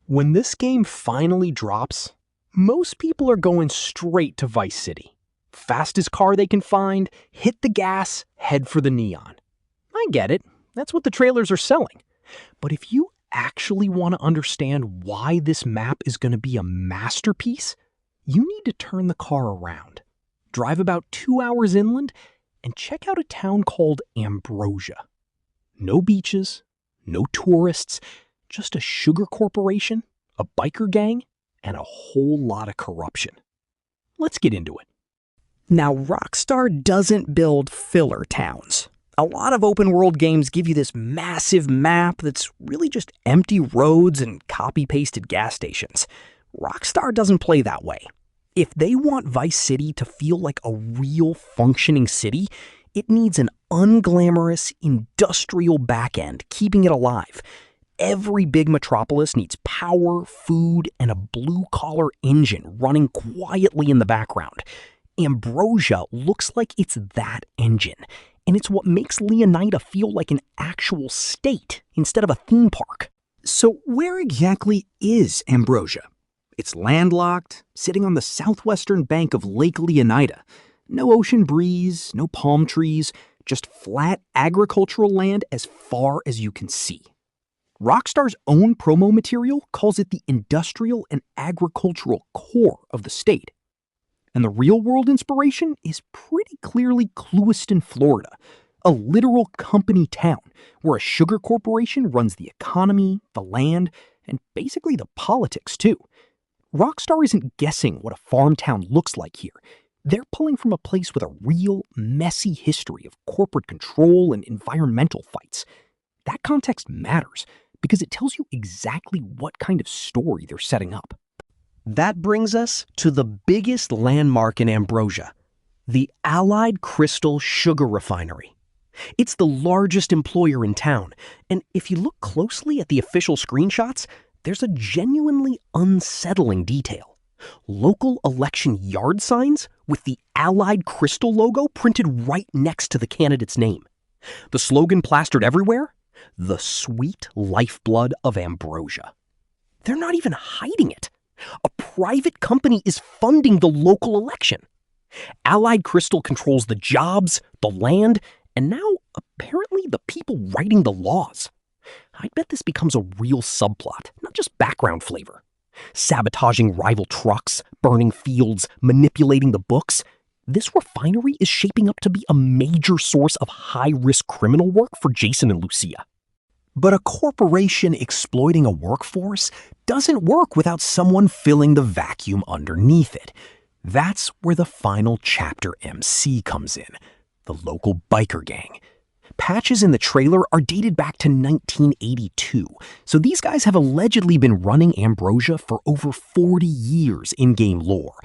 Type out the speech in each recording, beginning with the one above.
When this game finally drops, most people are going straight to Vice City. Fastest car they can find, hit the gas, head for the neon. I get it. That's what the trailers are selling. But if you actually want to understand why this map is going to be a masterpiece, you need to turn the car around, drive about 2 hours inland, and check out a town called Ambrosia. No beaches, no tourists, just a sugar corporation, a biker gang, and a whole lot of corruption. Let's get into it. Now, Rockstar doesn't build filler towns. A lot of open-world games give you this massive map that's really just empty roads and copy-pasted gas stations. Rockstar doesn't play that way. If they want Vice City to feel like a real functioning city, it needs an unglamorous industrial backend keeping it alive. Every big metropolis needs power, food, and a blue-collar engine running quietly in the background. Ambrosia looks like it's that engine, and it's what makes Leonida feel like an actual state instead of a theme park. So where exactly is Ambrosia? It's landlocked, sitting on the southwestern bank of Lake Leonida. No ocean breeze, no palm trees, just flat agricultural land as far as you can see. Rockstar's own promo material calls it the industrial and agricultural core of the state. And the real-world inspiration is pretty clearly Clewiston, Florida, a literal company town where a sugar corporation runs the economy, the land, and basically the politics too. Rockstar isn't guessing what a farm town looks like here. They're pulling from a place with a real, messy history of corporate control and environmental fights. That context matters because it tells you exactly what kind of story they're setting up. That brings us to the biggest landmark in Ambrosia, the Allied Crystal Sugar Refinery. It's the largest employer in town, and if you look closely at the official screenshots, there's a genuinely unsettling detail. Local election yard signs with the Allied Crystal logo printed right next to the candidate's name. The slogan plastered everywhere, "The sweet lifeblood of Ambrosia." They're not even hiding it. A private company is funding the local election. Allied Crystal controls the jobs, the land, and now apparently the people writing the laws. I bet this becomes a real subplot, not just background flavor. Sabotaging rival trucks, burning fields, manipulating the books. This refinery is shaping up to be a major source of high-risk criminal work for Jason and Lucia. But a corporation exploiting a workforce doesn't work without someone filling the vacuum underneath it. That's where the final chapter MC comes in, the local biker gang. Patches in the trailer are dated back to 1982, so these guys have allegedly been running Ambrosia for over 40 years in game lore.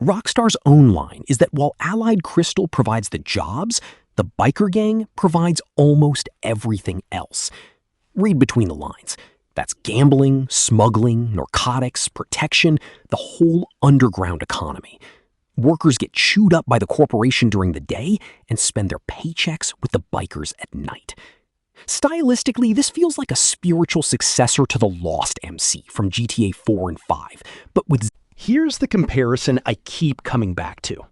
Rockstar's own line is that while Allied Crystal provides the jobs, the biker gang provides almost everything else. Read between the lines. That's gambling, smuggling, narcotics, protection, the whole underground economy. Workers get chewed up by the corporation during the day and spend their paychecks with the bikers at night. Stylistically, this feels like a spiritual successor to the Lost MC from GTA 4 and 5, but with... Here's the comparison I keep coming back to.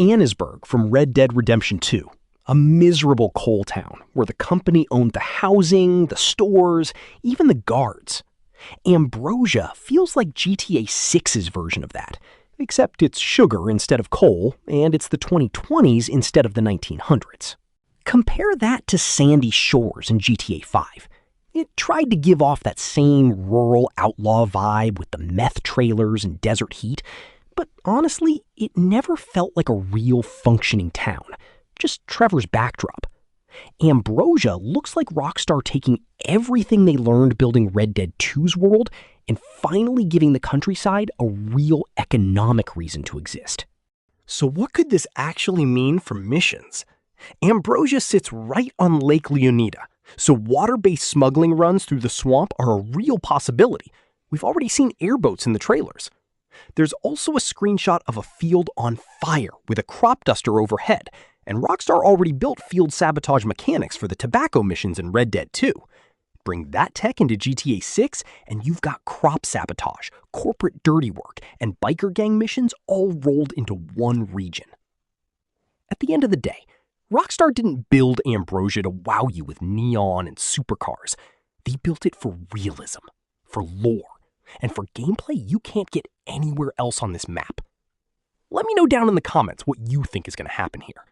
Annesburg from Red Dead Redemption 2. A miserable coal town where the company owned the housing, the stores, even the guards. Ambrosia feels like GTA 6's version of that, except it's sugar instead of coal, and it's the 2020s instead of the 1900s. Compare that to Sandy Shores in GTA 5. It tried to give off that same rural outlaw vibe with the meth trailers and desert heat, but honestly, it never felt like a real functioning town. Just Trevor's backdrop. Ambrosia looks like Rockstar taking everything they learned building Red Dead 2's world and finally giving the countryside a real economic reason to exist. So what could this actually mean for missions? Ambrosia sits right on Lake Leonida, so water-based smuggling runs through the swamp are a real possibility. We've already seen airboats in the trailers. There's also a screenshot of a field on fire with a crop duster overhead, and Rockstar already built field sabotage mechanics for the tobacco missions in Red Dead 2. Bring that tech into GTA 6, and you've got crop sabotage, corporate dirty work, and biker gang missions all rolled into one region. At the end of the day, Rockstar didn't build Ambrosia to wow you with neon and supercars. They built it for realism, for lore, and for gameplay you can't get anywhere else on this map. Let me know down in the comments what you think is going to happen here.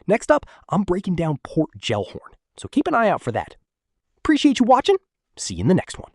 Next up, I'm breaking down Port Gellhorn, so keep an eye out for that. Appreciate you watching. See you in the next one.